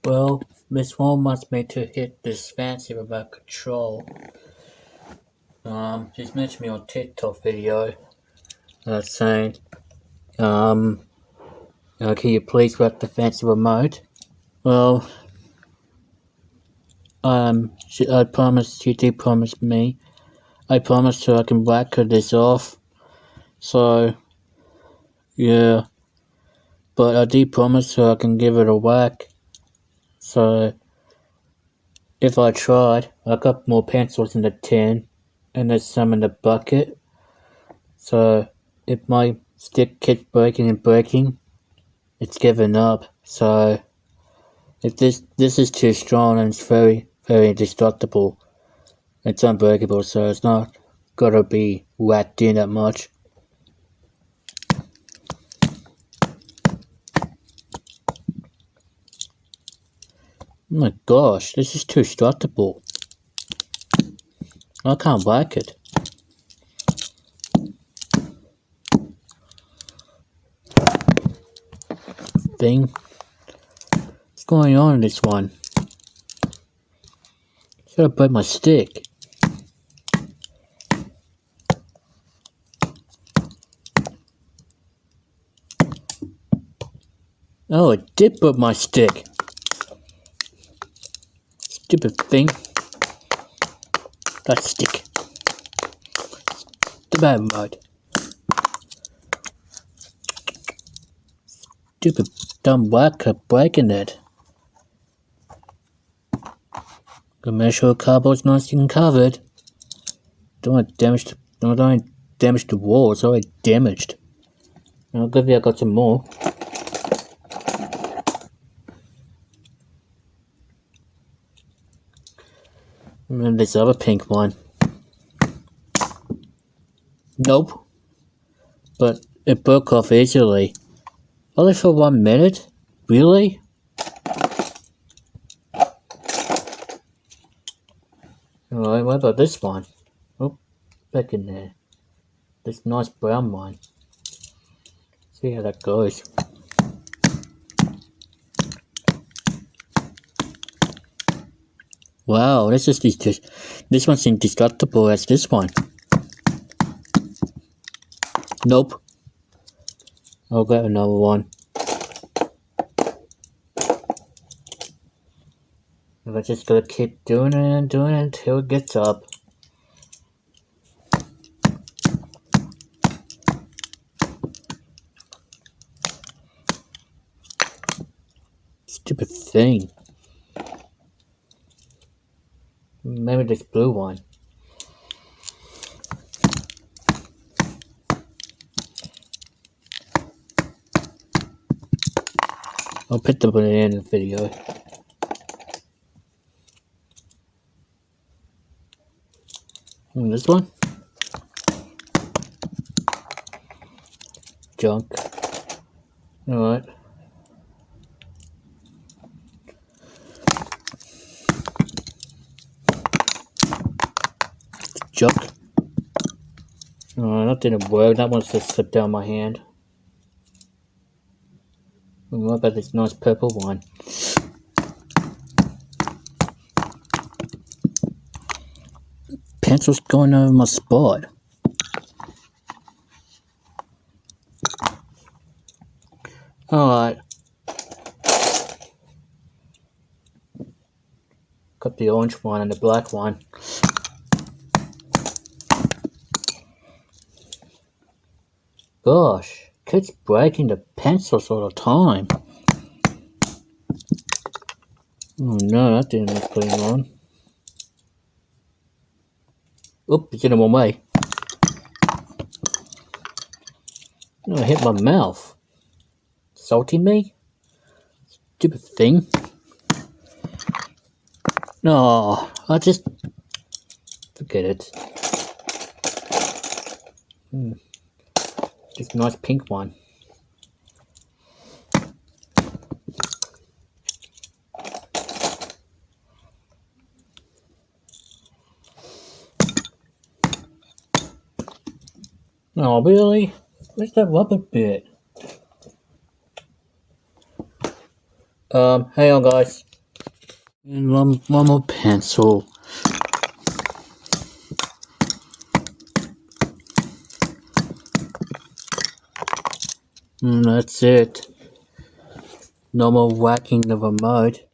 Well, Miss Wong wants me to hit this fancy remote control. She's mentioned me on TikTok video, saying, um, can you please work the fancy remote? Well, I promised, she did promise me. I promised her I can whack her this off. So, yeah. But I did promise her I can give it a whack. So, if I tried, I got more pencils in the tin, and there's some in the bucket. So, if my stick keeps breaking and breaking, it's giving up. So, if this is too strong and it's very, very indestructible, it's unbreakable, so it's not gotta be whacked in that much. Oh my gosh, this is too destructible. I can't whack it. Thing. What's going on in this one? It's gotta break my stick. Oh, it did break my stick. Stupid thing. That stick. The bad mode. Stupid dumb whacker breaking it. Gotta make sure the cardboard's nice and covered. Don't want to damage the wall, it's already damaged. I'll give you I got some more. And then this other pink one. Nope. But it broke off easily. Only for 1 minute? Really? Alright, what about this one? Oh, back in there. This nice brown one. See how that goes. Wow, this one's indestructible as this one. Nope. I'll get another one. I just gotta keep doing it and doing it until it gets up. Stupid thing. Maybe this blue one. I'll put them at the end of the video. And this one? Junk. Alright. Junk. Oh, that didn't work. That one's just slipped down my hand. And what about this nice purple one? Pencil's going over my spot. Alright. Got the orange one and the black one. Gosh, kids breaking the pencils all the time. Oh no, that didn't look clean on. Oop, it's in the wrong way. No, I hit my mouth. Salty me? Stupid thing. No, I just... Forget it. Just a nice pink one. Oh, really? Where's that rubber bit? Hang on, guys. And one more pencil. And that's it. No more whacking the remote.